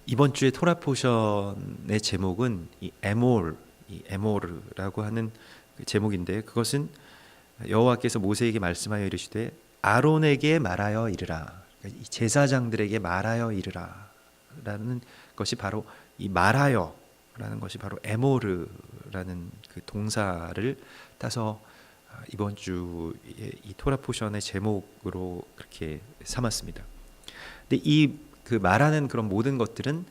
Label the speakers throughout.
Speaker 1: 이번 주의 토라 포션의 제목은 이 에모르라고 하는 그 제목인데, 그것은 여호와께서 모세에게 말씀하여 이르시되 아론에게 말하여 이르라. 그러니까 이 제사장들에게 말하여 이르라라는 것이 바로 이 말하여라는 것이 바로 에모르라는 그 동사를 따서 이번 주의 이 토라 포션의 제목으로 그렇게 삼았습니다. 근데 이 그 말하는 그런 모든 것들은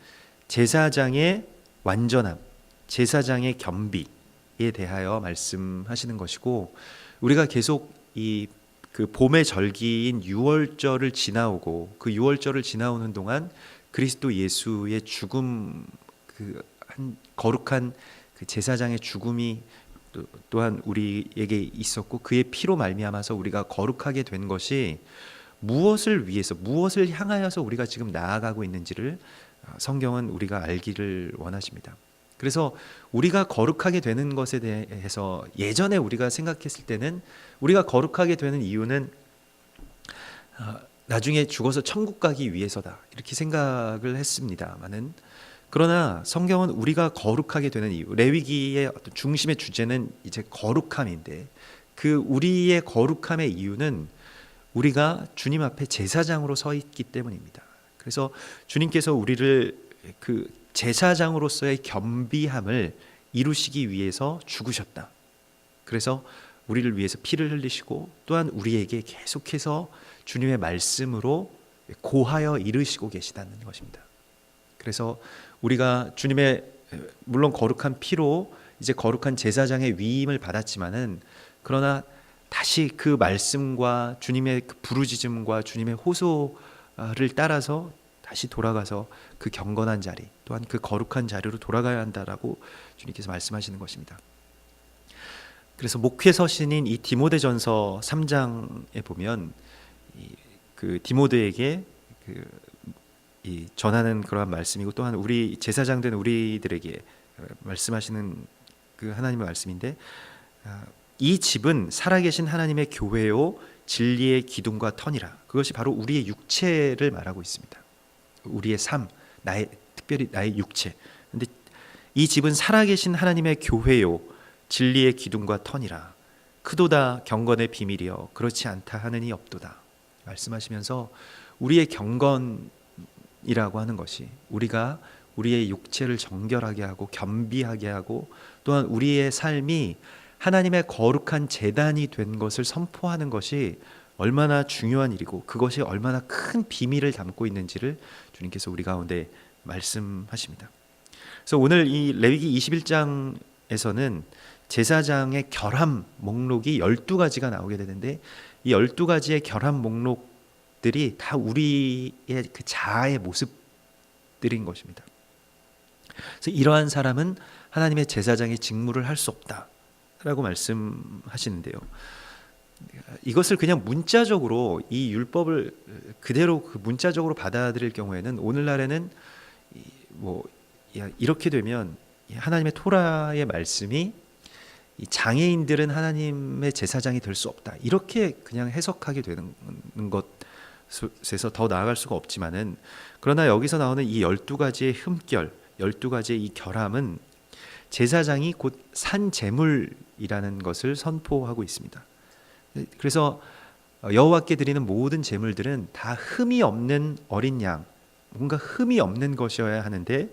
Speaker 1: 제사장의 완전함, 제사장의 겸비에 대하여 말씀하시는 것이고, 우리가 계속 이 그 봄의 절기인 유월절을 지나오고 그 유월절을 지나오는 동안 그리스도 예수의 죽음, 그 한 거룩한 그 제사장의 죽음이 또한 우리에게 있었고, 그의 피로 말미암아서 우리가 거룩하게 된 것이 무엇을 위해서, 무엇을 향하여서 우리가 지금 나아가고 있는지를 성경은 우리가 알기를 원하십니다. 그래서 우리가 거룩하게 되는 것에 대해서 예전에 우리가 생각했을 때는 우리가 거룩하게 되는 이유는 나중에 죽어서 천국 가기 위해서다, 이렇게 생각을 했습니다만은, 그러나 성경은 우리가 거룩하게 되는 이유, 레위기의 어떤 중심의 주제는 이제 거룩함인데, 그 우리의 거룩함의 이유는 우리가 주님 앞에 제사장으로 서 있기 때문입니다. 그래서 주님께서 우리를 그 제사장으로서의 겸비함을 이루시기 위해서 죽으셨다. 그래서 우리를 위해서 피를 흘리시고, 또한 우리에게 계속해서 주님의 말씀으로 고하여 이르시고 계시다는 것입니다. 그래서 우리가 주님의 물론 거룩한 피로 이제 거룩한 제사장의 위임을 받았지만은, 그러나 다시 그 말씀과 주님의 그 부르짖음과 주님의 호소를 따라서 다시 돌아가서 그 경건한 자리, 또한 그 거룩한 자리로 돌아가야 한다라고 주님께서 말씀하시는 것입니다. 그래서 목회서신인 이 디모데전서 3장에 보면 그 디모데에게 이 전하는 그러한 말씀이고, 또한 우리 제사장 된 우리들에게 말씀하시는 그 하나님의 말씀인데, 이 집은 살아계신 하나님의 교회요 진리의 기둥과 터니라. 그것이 바로 우리의 육체를 말하고 있습니다. 우리의 삶, 특별히 나의 육체. 근데 이 집은 살아계신 하나님의 교회요 진리의 기둥과 터니라. 크도다 경건의 비밀이여 그렇지 않다 하느니 없도다. 말씀하시면서 우리의 경건이라고 하는 것이 우리가 우리의 육체를 정결하게 하고 겸비하게 하고, 또한 우리의 삶이 하나님의 거룩한 제단이 된 것을 선포하는 것이 얼마나 중요한 일이고, 그것이 얼마나 큰 비밀을 담고 있는지를 주님께서 우리 가운데 말씀하십니다. 그래서 오늘 이 레위기 21장에서는 제사장의 결함 목록이 12가지가 나오게 되는데, 이 12가지의 결함 목록들이 다 우리의 그 자아의 모습들인 것입니다. 그래서 이러한 사람은 하나님의 제사장의 직무를 할 수 없다 라고 말씀하시는데요, 이것을 그냥 문자적으로 이 율법을 그대로 그 문자적으로 받아들일 경우에는, 오늘날에는 뭐 이렇게 되면 하나님의 토라의 말씀이 장애인들은 하나님의 제사장이 될 수 없다, 이렇게 그냥 해석하게 되는 것에서 더 나아갈 수가 없지만은, 그러나 여기서 나오는 이 12가지의 흠결, 12가지의 이 결함은 제사장이 곧 산제물이라는 것을 선포하고 있습니다. 그래서 여호와께 드리는 모든 제물들은 다 흠이 없는 어린 양, 뭔가 흠이 없는 것이어야 하는데,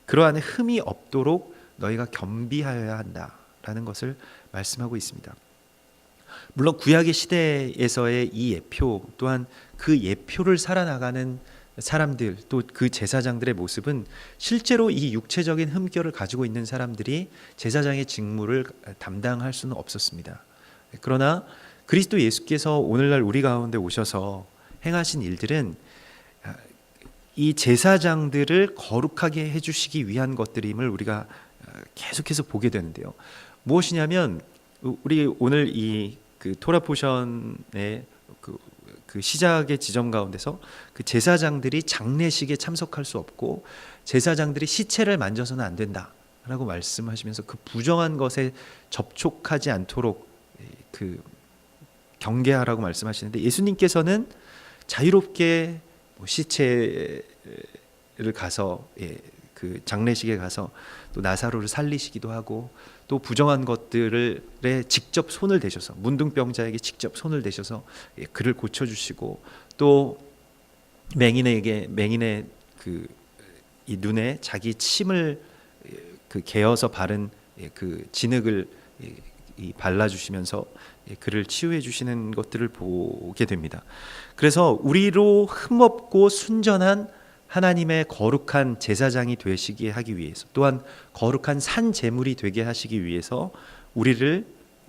Speaker 1: 그러한 흠이 없도록 너희가 겸비하여야 한다라는 것을 말씀하고 있습니다. 물론 구약의 시대에서의 이 예표, 또한 그 예표를 살아나가는 사람들, 또 그 제사장들의 모습은 실제로 이 육체적인 흠결을 가지고 있는 사람들이 제사장의 직무를 담당할 수는 없었습니다. 그러나 그리스도 예수께서 오늘날 우리 가운데 오셔서 행하신 일들은 이 제사장들을 거룩하게 해주시기 위한 것들임을 우리가 계속해서 보게 되는데요, 무엇이냐면 우리 오늘 이 그 토라 포션의 그 시작의 지점 가운데서 그 제사장들이 장례식에 참석할 수 없고, 제사장들이 시체를 만져서는 안 된다라고 말씀하시면서 그 부정한 것에 접촉하지 않도록 그 경계하라고 말씀하시는데, 예수님께서는 자유롭게 시체를 가서 그 장례식에 가서 또 나사로를 살리시기도 하고 또 부정한 것들에 직접 손을 대셔서 문둥병자에게 직접 손을 대셔서 그를 고쳐주시고 또 맹인의 그 이 눈에 자기 침을 그 개어서 바른 그 진흙을 발라주시면서 그를 치유해 주시는 것들을 보게 됩니다. 그래서 우리로 흠없고 순전한 하나님의 거룩한 제사장이 되시게 하기 위해서 또한 거룩한 산 제물이 되게 하시기 위해서 우리를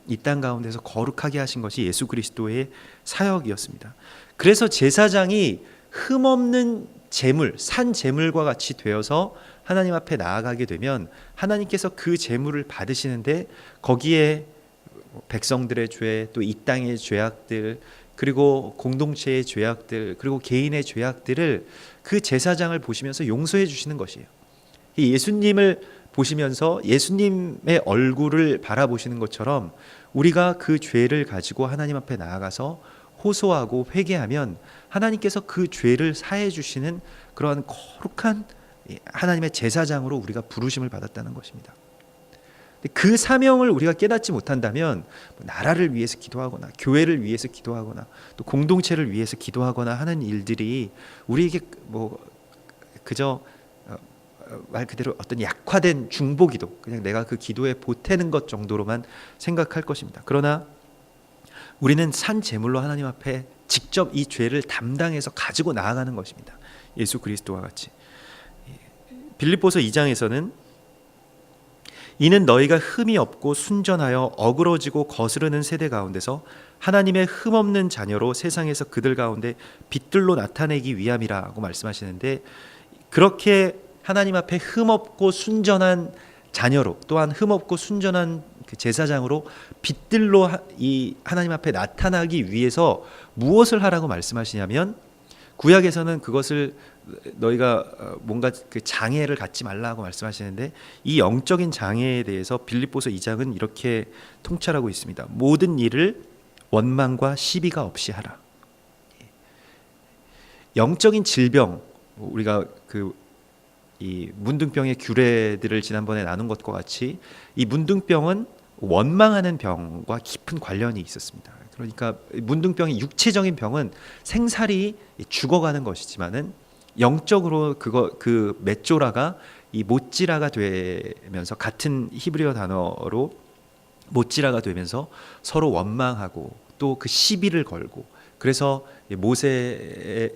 Speaker 1: 이 땅 가운데서 거룩하게 하신 것이 예수 그리스도의 사역이었습니다. 그래서 제사장이 흠없는 제물, 산 제물과 같이 되어서 하나님 앞에 나아가게 되면 하나님께서 그 제물을 받으시는데 거기에 백성들의 죄, 또 이 땅의 죄악들, 그리고 공동체의 죄악들, 그리고 개인의 죄악들을 그 제사장을 보시면서 용서해 주시는 것이에요. 예수님을 보시면서 예수님의 얼굴을 바라보시는 것처럼 우리가 그 죄를 가지고 하나님 앞에 나아가서 호소하고 회개하면 하나님께서 그 죄를 사해 주시는 그러한 거룩한 하나님의 제사장으로 우리가 부르심을 받았다는 것입니다. 그 사명을 우리가 깨닫지 못한다면 나라를 위해서 기도하거나 교회를 위해서 기도하거나 또 공동체를 위해서 기도하거나 하는 일들이 우리에게 그저 말 그대로 어떤 약화된 중보기도, 그냥 내가 그 기도에 보태는 것 정도로만 생각할 것입니다. 그러나 우리는 산 제물로 하나님 앞에 직접 이 죄를 담당해서 가지고 나아가는 것입니다. 예수 그리스도와 같이. 빌립보서 2장에서는 이는 너희가 흠이 없고 순전하여 어그러지고 거스르는 세대 가운데서 하나님의 흠없는 자녀로 세상에서 그들 가운데 빛들로 나타내기 위함이라고 말씀하시는데, 그렇게 하나님 앞에 흠없고 순전한 자녀로 또한 흠없고 순전한 그 제사장으로 빛들로 이 하나님 앞에 나타나기 위해서 무엇을 하라고 말씀하시냐면, 구약에서는 그것을 너희가 뭔가 그 장애를 갖지 말라고 말씀하시는데, 이 영적인 장애에 대해서 빌립보서 2장은 이렇게 통찰하고 있습니다. 모든 일을 원망과 시비가 없이 하라. 영적인 질병, 우리가 이 문둥병의 규례들을 지난번에 나눈 것과 같이 이 문둥병은 원망하는 병과 깊은 관련이 있었습니다. 그러니까 문둥병의 육체적인 병은 생살이 죽어가는 것이지만은 영적으로 그 맷조라가 이 모찌라가 되면서, 같은 히브리어 단어로 모찌라가 되면서 서로 원망하고 또 그 시비를 걸고, 그래서 모세가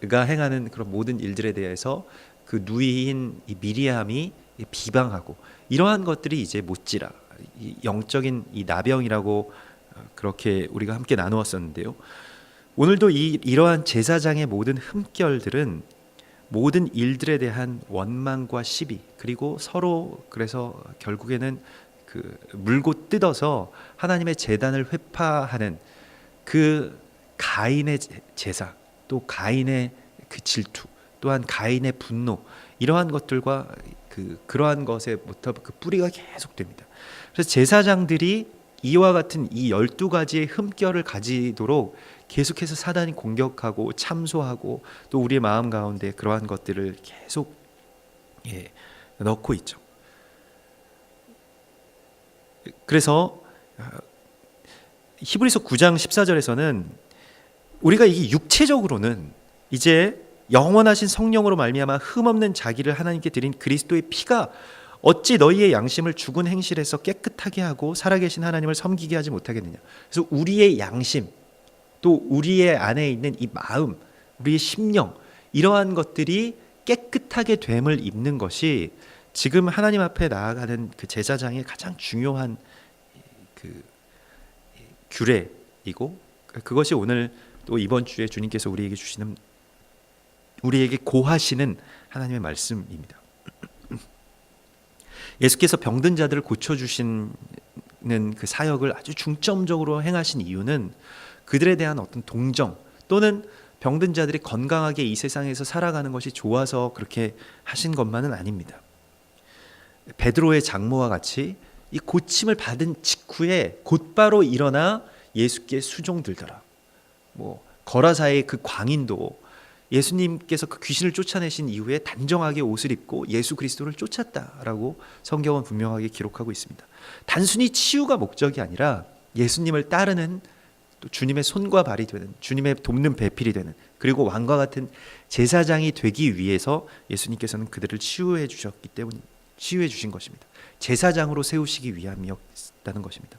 Speaker 1: 행하는 그런 모든 일들에 대해서 그 누이인 이 미리암이 비방하고, 이러한 것들이 이제 모찌라, 이 영적인 이 나병이라고 그렇게 우리가 함께 나누었었는데요. 오늘도 이러한 제사장의 모든 흠결들은 모든 일들에 대한 원망과 시비, 그리고 서로 그래서 결국에는 그 물고 뜯어서 하나님의 제단을 회파하는 그 가인의 제사, 또 가인의 그 질투, 또한 가인의 분노, 이러한 것들과 그러한 것에부터 그 뿌리가 계속됩니다. 그래서 제사장들이 이와 같은 이 12가지의 흠결을 가지도록 계속해서 사단이 공격하고 참소하고 또 우리의 마음 가운데 그러한 것들을 계속 넣고 있죠. 그래서 히브리서 9장 14절에서는 우리가 이게 육체적으로는 이제 영원하신 성령으로 말미암아 흠없는 자기를 하나님께 드린 그리스도의 피가 어찌 너희의 양심을 죽은 행실에서 깨끗하게 하고 살아계신 하나님을 섬기게 하지 못하겠느냐. 그래서 우리의 양심, 또 우리의 안에 있는 이 마음, 우리의 심령, 이러한 것들이 깨끗하게 됨을 입는 것이 지금 하나님 앞에 나아가는 그 제사장의 가장 중요한 그 규례이고, 그것이 오늘 또 이번 주에 주님께서 우리에게 고하시는 하나님의 말씀입니다. 예수께서 병든 자들을 고쳐주시는 그 사역을 아주 중점적으로 행하신 이유는 그들에 대한 어떤 동정, 또는 병든 자들이 건강하게 이 세상에서 살아가는 것이 좋아서 그렇게 하신 것만은 아닙니다. 베드로의 장모와 같이 이 고침을 받은 직후에 곧바로 일어나 예수께 수종들더라. 거라사의 그 광인도 예수님께서 그 귀신을 쫓아내신 이후에 단정하게 옷을 입고 예수 그리스도를 쫓았다라고 성경은 분명하게 기록하고 있습니다. 단순히 치유가 목적이 아니라 예수님을 따르는, 또 주님의 손과 발이 되는, 주님의 돕는 배필이 되는, 그리고 왕과 같은 제사장이 되기 위해서 예수님께서는 그들을 치유해 주셨기 때문에 치유해 주신 것입니다. 제사장으로 세우시기 위함이었다는 것입니다.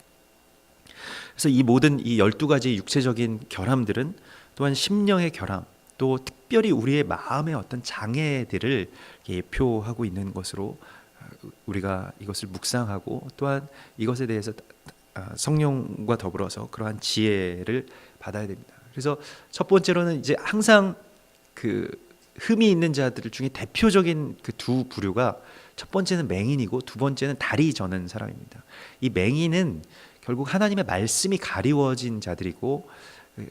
Speaker 1: 그래서 이 모든 이 12가지 육체적인 결함들은 또한 심령의 결함, 또 특별히 우리의 마음의 어떤 장애들을 예표하고 있는 것으로 우리가 이것을 묵상하고, 또한 이것에 대해서 성령과 더불어서 그러한 지혜를 받아야 됩니다. 그래서 첫 번째로는 이제 항상 그 흠이 있는 자들 중에 대표적인 그 두 부류가, 첫 번째는 맹인이고 두 번째는 다리 저는 사람입니다. 이 맹인은 결국 하나님의 말씀이 가리워진 자들이고,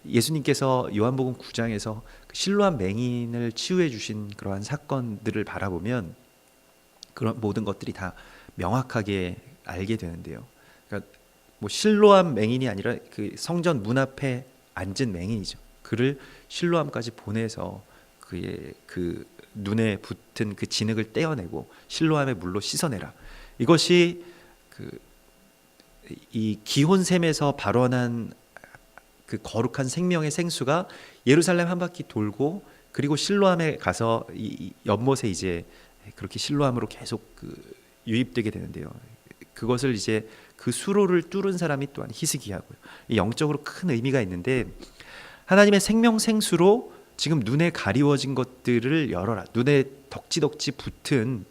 Speaker 1: 예수님께서 요한복음 9장에서 실로암 맹인을 치유해 주신 그러한 사건들을 바라보면 그런 모든 것들이 다 명확하게 알게 되는데요. 그러니까 뭐 실로암 맹인이 아니라 그 성전 문 앞에 앉은 맹인이죠. 그를 실로암까지 보내서 그의 그 눈에 붙은 그 진흙을 떼어내고 실로암의 물로 씻어내라. 이것이 이 기혼샘에서 발원한 그 거룩한 생명의 생수가 예루살렘 한 바퀴 돌고, 그리고 실로암에 가서 이 연못에 이제 그렇게 실로암으로 계속 유입되게 되는데요. 그것을 이제 그 수로를 뚫은 사람이 또한 히스기야고요. 영적으로 큰 의미가 있는데, 하나님의 생명 생수로 지금 눈에 가리워진 것들을 열어라. 눈에 덕지덕지 붙은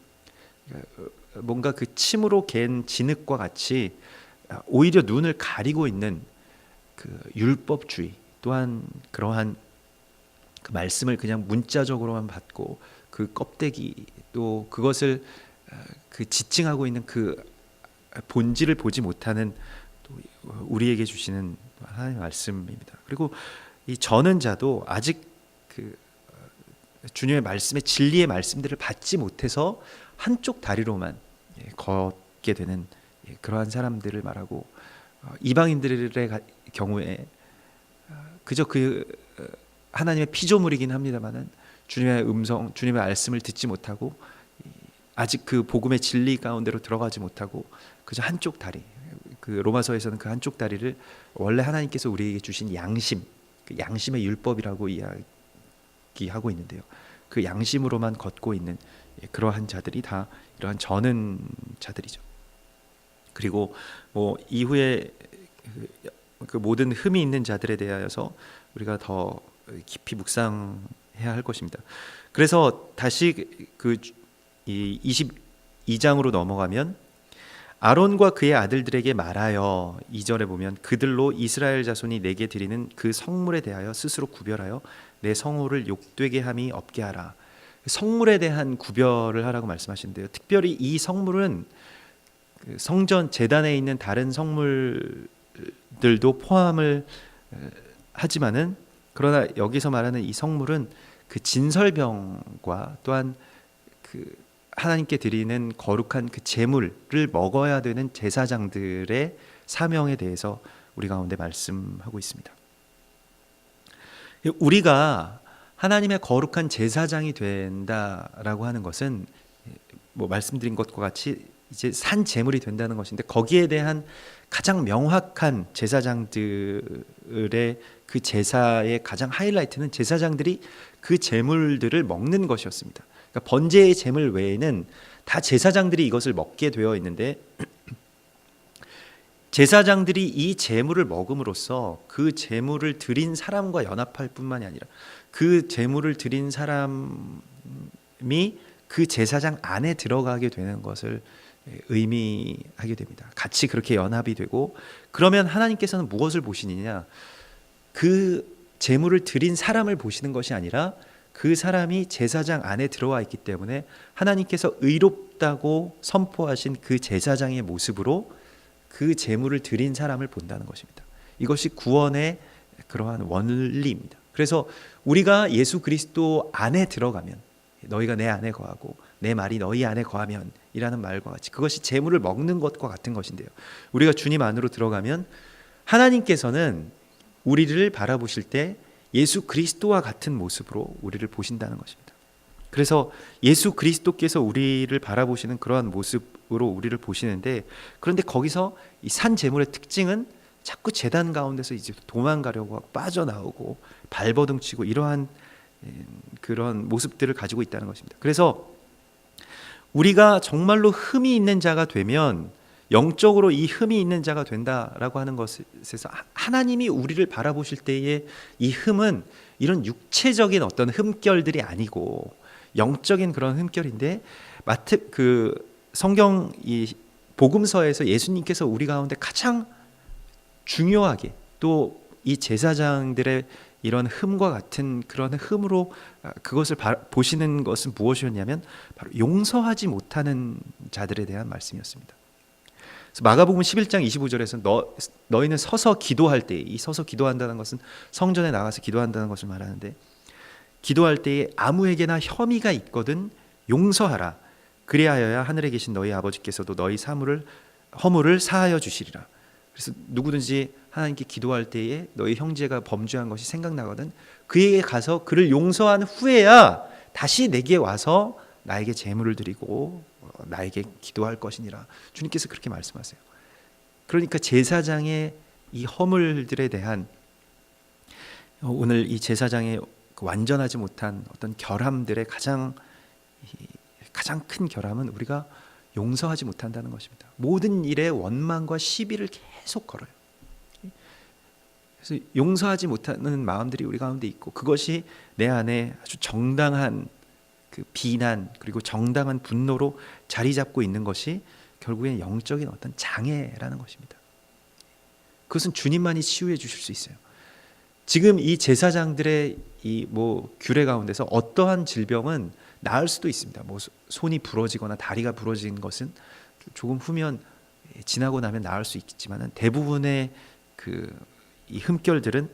Speaker 1: 뭔가 그 침으로 갠 진흙과 같이 오히려 눈을 가리고 있는 그 율법주의, 또한 그러한 그 말씀을 그냥 문자적으로만 받고 그 껍데기, 또 그것을 그 지칭하고 있는 그 본질을 보지 못하는 또 우리에게 주시는 하나님의 말씀입니다. 그리고 이 저는 자도 아직 그 주님의 말씀의 진리의 말씀들을 받지 못해서 한쪽 다리로만 걷게 되는 그러한 사람들을 말하고, 이방인들의 경우에 그저 그 하나님의 피조물이긴 합니다만은 주님의 음성, 주님의 말씀을 듣지 못하고 아직 그 복음의 진리 가운데로 들어가지 못하고 그저 한쪽 다리, 그 로마서에서는 그 한쪽 다리를 원래 하나님께서 우리에게 주신 양심, 그 양심의 율법이라고 이야기하고 있는데요. 그 양심으로만 걷고 있는 그러한 자들이 다 이러한 저는 자들이죠. 그리고 뭐 이후에 그 모든 흠이 있는 자들에 대하여서 우리가 더 깊이 묵상해야 할 것입니다. 그래서 다시 그 22장으로 넘어가면, 아론과 그의 아들들에게 말하여, 2절에 보면 그들로 이스라엘 자손이 내게 드리는 그 성물에 대하여 스스로 구별하여 내 성호를 욕되게 함이 없게 하라. 성물에 대한 구별을 하라고 말씀하시는데요. 특별히 이 성물은 성전 제단에 있는 다른 성물들도 포함을 하지만은, 그러나 여기서 말하는 이 성물은 그 진설병과 또한 그 하나님께 드리는 거룩한 그 제물을 먹어야 되는 제사장들의 사명에 대해서 우리 가운데 말씀하고 있습니다. 우리가 하나님의 거룩한 제사장이 된다라고 하는 것은 뭐 말씀드린 것과 같이 이제 산 제물이 된다는 것인데, 거기에 대한 가장 명확한 제사장들의 그 제사의 가장 하이라이트는 제사장들이 그 제물들을 먹는 것이었습니다. 그러니까 번제의 제물 외에는 다 제사장들이 이것을 먹게 되어 있는데, 제사장들이 이 제물을 먹음으로써 그 제물을 드린 사람과 연합할 뿐만이 아니라 그 제물을 드린 사람이 그 제사장 안에 들어가게 되는 것을 의미하게 됩니다. 같이 그렇게 연합이 되고, 그러면 하나님께서는 무엇을 보시느냐? 그 제물을 드린 사람을 보시는 것이 아니라 그 사람이 제사장 안에 들어와 있기 때문에 하나님께서 의롭다고 선포하신 그 제사장의 모습으로 그 제물을 드린 사람을 본다는 것입니다. 이것이 구원의 그러한 원리입니다. 그래서 우리가 예수 그리스도 안에 들어가면, 너희가 내 안에 거하고 내 말이 너희 안에 거하면 이라는 말과 같이 그것이 제물을 먹는 것과 같은 것인데요. 우리가 주님 안으로 들어가면 하나님께서는 우리를 바라보실 때 예수 그리스도와 같은 모습으로 우리를 보신다는 것입니다. 그래서 예수 그리스도께서 우리를 바라보시는 그러한 모습으로 우리를 보시는데, 그런데 거기서 이 산 제물의 특징은 자꾸 제단 가운데서 이제 도망가려고 하고 빠져나오고 발버둥 치고 이러한 그런 모습들을 가지고 있다는 것입니다. 그래서 우리가 정말로 흠이 있는 자가 되면, 영적으로 이 흠이 있는 자가 된다라고 하는 것에서 하나님이 우리를 바라보실 때의 이 흠은 이런 육체적인 어떤 흠결들이 아니고 영적인 그런 흠결인데, 성경 이 복음서에서 예수님께서 우리 가운데 가장 중요하게, 또 이 제사장들의 이런 흠과 같은 그런 흠으로 그것을 보시는 것은 무엇이었냐면 바로 용서하지 못하는 자들에 대한 말씀이었습니다. 그래서 마가복음 11장 25절에서 너희는 서서 기도할 때, 이 서서 기도한다는 것은 성전에 나가서 기도한다는 것을 말하는데, 기도할 때에 아무에게나 혐의가 있거든 용서하라. 그리하여야 하늘에 계신 너희 아버지께서도 너희 허물을 사하여 주시리라. 그래서 누구든지 하나님께 기도할 때에 너희 형제가 범죄한 것이 생각나거든 그에게 가서 그를 용서한 후에야 다시 내게 와서 나에게 제물을 드리고 나에게 기도할 것이니라. 주님께서 그렇게 말씀하세요. 그러니까 제사장의 이 허물들에 대한, 오늘 이 제사장의 완전하지 못한 어떤 결함들의 가장 큰 결함은 우리가 용서하지 못한다는 것입니다. 모든 일에 원망과 시비를 계속 걸어요. 그래서 용서하지 못하는 마음들이 우리 가운데 있고, 그것이 내 안에 아주 정당한 그 비난 그리고 정당한 분노로 자리 잡고 있는 것이 결국엔 영적인 어떤 장애라는 것입니다. 그것은 주님만이 치유해 주실 수 있어요. 지금 이 제사장들의 이 규례 가운데서 어떠한 질병은 나을 수도 있습니다. 손이 부러지거나 다리가 부러진 것은 조금 후면 지나고 나면 나을 수 있겠지만, 대부분의 이 흠결들은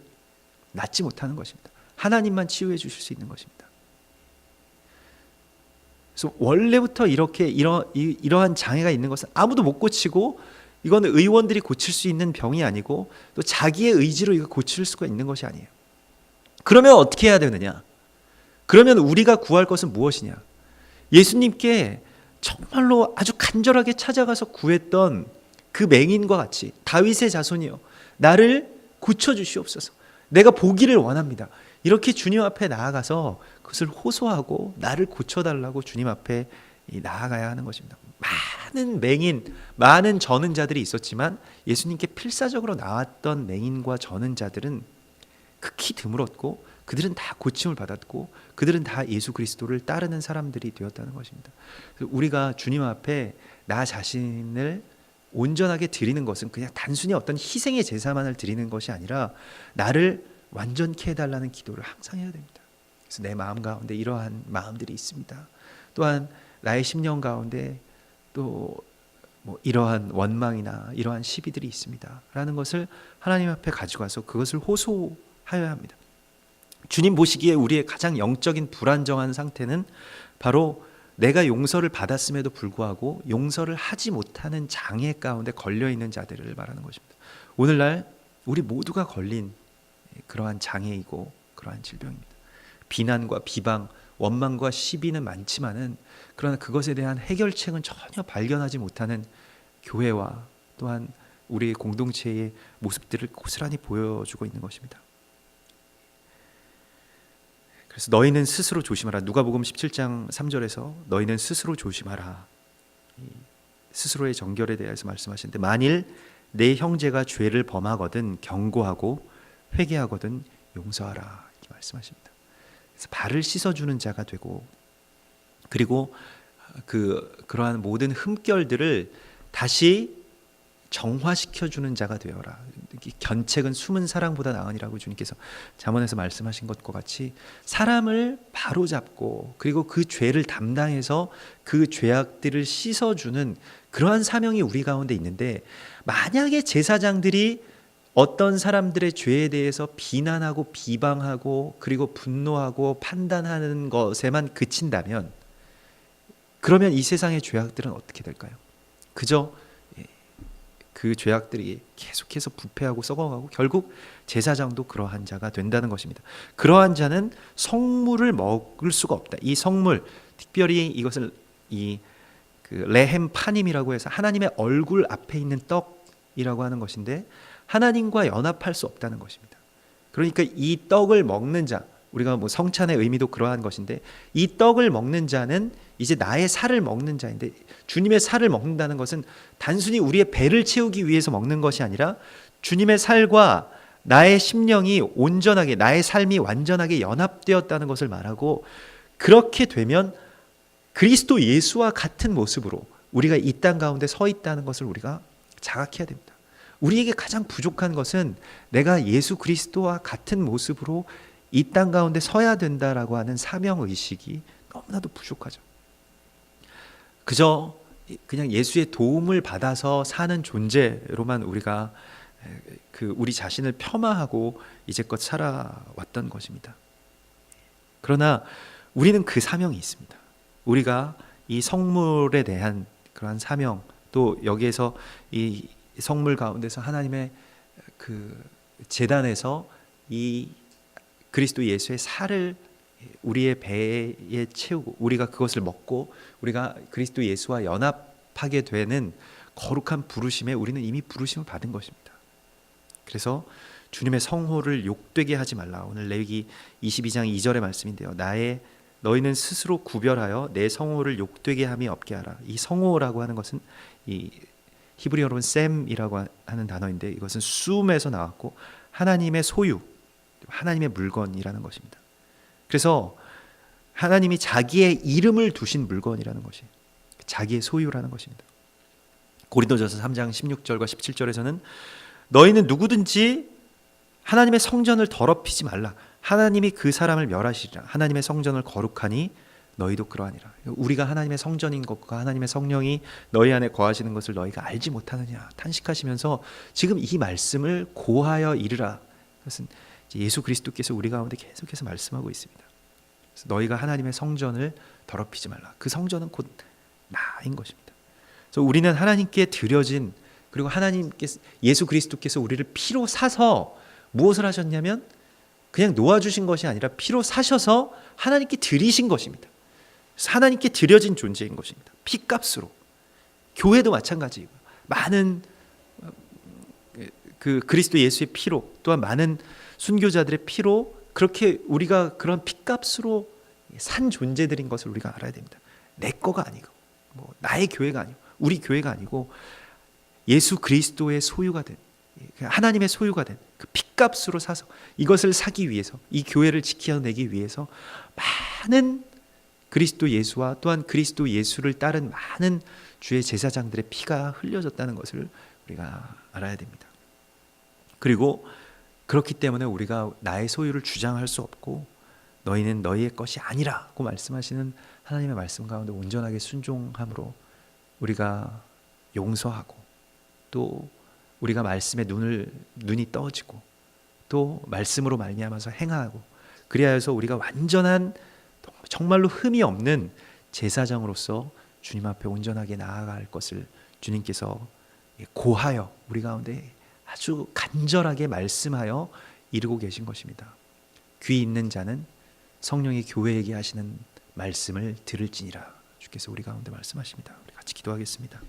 Speaker 1: 낫지 못하는 것입니다. 하나님만 치유해 주실 수 있는 것입니다. 그래서 원래부터 이러한 장애가 있는 것은 아무도 못 고치고, 이건 의원들이 고칠 수 있는 병이 아니고 또 자기의 의지로 이거 고칠 수가 있는 것이 아니에요. 그러면 어떻게 해야 되느냐? 그러면 우리가 구할 것은 무엇이냐? 예수님께 정말로 아주 간절하게 찾아가서 구했던 그 맹인과 같이, 다윗의 자손이여 나를 고쳐주시옵소서, 내가 보기를 원합니다. 이렇게 주님 앞에 나아가서 그것을 호소하고 나를 고쳐달라고 주님 앞에 나아가야 하는 것입니다. 많은 맹인, 많은 전은자들이 있었지만 예수님께 필사적으로 나왔던 맹인과 전은자들은 극히 드물었고, 그들은 다 고침을 받았고, 그들은 다 예수 그리스도를 따르는 사람들이 되었다는 것입니다. 우리가 주님 앞에 나 자신을 온전하게 드리는 것은 그냥 단순히 어떤 희생의 제사만을 드리는 것이 아니라 나를 완전케 해달라는 기도를 항상 해야 됩니다. 그래서 내 마음 가운데 이러한 마음들이 있습니다. 또한 나의 심령 가운데 또 이러한 원망이나 이러한 시비들이 있습니다 라는 것을 하나님 앞에 가지고 와서 그것을 호소하여야 합니다. 주님 보시기에 우리의 가장 영적인 불안정한 상태는 바로 내가 용서를 받았음에도 불구하고 용서를 하지 못하는 장애 가운데 걸려있는 자들을 말하는 것입니다. 오늘날 우리 모두가 걸린 그러한 장애이고 그러한 질병입니다. 비난과 비방, 원망과 시비는 많지만은, 그러나 그것에 대한 해결책은 전혀 발견하지 못하는 교회와 또한 우리 공동체의 모습들을 고스란히 보여주고 있는 것입니다. 그래서 너희는 스스로 조심하라. 누가복음 17장 3절에서 너희는 스스로 조심하라. 스스로의 정결에 대해서 말씀하시는데, 만일 내 형제가 죄를 범하거든 경고하고 회개하거든 용서하라 이렇게 말씀하십니다. 그래서 발을 씻어주는 자가 되고, 그리고 그러한 모든 흠결들을 다시 정화시켜주는 자가 되어라. 견책은 숨은 사랑보다 나으니라고 주님께서 잠언에서 말씀하신 것과 같이 사람을 바로잡고 그리고 그 죄를 담당해서 그 죄악들을 씻어주는 그러한 사명이 우리 가운데 있는데, 만약에 제사장들이 어떤 사람들의 죄에 대해서 비난하고 비방하고 그리고 분노하고 판단하는 것에만 그친다면, 그러면 이 세상의 죄악들은 어떻게 될까요? 그저 그 죄악들이 계속해서 부패하고 썩어가고 결국 제사장도 그러한 자가 된다는 것입니다. 그러한 자는 성물을 먹을 수가 없다. 이 성물, 특별히 이것을 그 레헴 파님이라고 해서 하나님의 얼굴 앞에 있는 떡이라고 하는 것인데 하나님과 연합할 수 없다는 것입니다. 그러니까 이 떡을 먹는 자, 우리가 뭐 성찬의 의미도 그러한 것인데 이 떡을 먹는 자는 이제 나의 살을 먹는 자인데, 주님의 살을 먹는다는 것은 단순히 우리의 배를 채우기 위해서 먹는 것이 아니라 주님의 살과 나의 심령이 온전하게, 나의 삶이 완전하게 연합되었다는 것을 말하고, 그렇게 되면 그리스도 예수와 같은 모습으로 우리가 이 땅 가운데 서 있다는 것을 우리가 자각해야 됩니다. 우리에게 가장 부족한 것은 내가 예수 그리스도와 같은 모습으로 이 땅 가운데 서야 된다라고 하는 사명의식이 너무나도 부족하죠. 그저 그냥 예수의 도움을 받아서 사는 존재로만 우리가 우리 자신을 폄하하고 이제껏 살아왔던 것입니다. 그러나 우리는 그 사명이 있습니다. 우리가 이 성물에 대한 그러한 사명, 또 여기에서 이 성물 가운데서 하나님의 그 제단에서 이 그리스도 예수의 살을 우리의 배에 채우고 우리가 그것을 먹고 우리가 그리스도 예수와 연합하게 되는 거룩한 부르심에 우리는 이미 부르심을 받은 것입니다. 그래서 주님의 성호를 욕되게 하지 말라. 오늘 레위기 22장 2절의 말씀인데요. 너희는 스스로 구별하여 내 성호를 욕되게 함이 없게 하라. 이 성호라고 하는 것은 이 히브리어로는 셈이라고 하는 단어인데 이것은 숨에서 나왔고 하나님의 소유, 하나님의 물건이라는 것입니다. 그래서 하나님이 자기의 이름을 두신 물건이라는 것이 자기의 소유라는 것입니다. 고린도전서 3장 16절과 17절에서는 너희는 누구든지 하나님의 성전을 더럽히지 말라. 하나님이 그 사람을 멸하시리라. 하나님의 성전을 거룩하니 너희도 그러하니라. 우리가 하나님의 성전인 것과 하나님의 성령이 너희 안에 거하시는 것을 너희가 알지 못하느냐 탄식하시면서 지금 이 말씀을 고하여 이르라. 그것은 예수 그리스도께서 우리 가운데 계속해서 말씀하고 있습니다. 그래서 너희가 하나님의 성전을 더럽히지 말라. 그 성전은 곧 나인 것입니다. 그래서 우리는 하나님께 드려진, 그리고 하나님께서 예수 그리스도께서 우리를 피로 사서 무엇을 하셨냐면 그냥 놓아주신 것이 아니라 피로 사셔서 하나님께 드리신 것입니다. 그래서 하나님께 드려진 존재인 것입니다. 피값으로. 교회도 마찬가지이고 많은 그 그리스도 예수의 피로, 또한 많은 순교자들의 피로 그렇게 우리가 그런 피값으로 산 존재들인 것을 우리가 알아야 됩니다. 내 거가 아니고 나의 교회가 아니고 우리 교회가 아니고 예수 그리스도의 소유가 된, 하나님의 소유가 된 그 피값으로 사서 이것을 사기 위해서, 이 교회를 지켜내기 위해서 많은 그리스도 예수와 또한 그리스도 예수를 따른 많은 주의 제사장들의 피가 흘려졌다는 것을 우리가 알아야 됩니다. 그리고 그렇기 때문에 우리가 나의 소유를 주장할 수 없고 너희는 너희의 것이 아니라고 말씀하시는 하나님의 말씀 가운데 온전하게 순종함으로 우리가 용서하고, 또 우리가 말씀에 눈이 떠지고, 또 말씀으로 말미암아서 행하고, 그리하여서 우리가 완전한 정말로 흠이 없는 제사장으로서 주님 앞에 온전하게 나아갈 것을 주님께서 고하여 우리 가운데 아주 간절하게 말씀하여 이루고 계신 것입니다. 귀 있는 자는 성령이 교회에게 하시는 말씀을 들을지니라. 주께서 우리 가운데 말씀하십니다. 우리 같이 기도하겠습니다.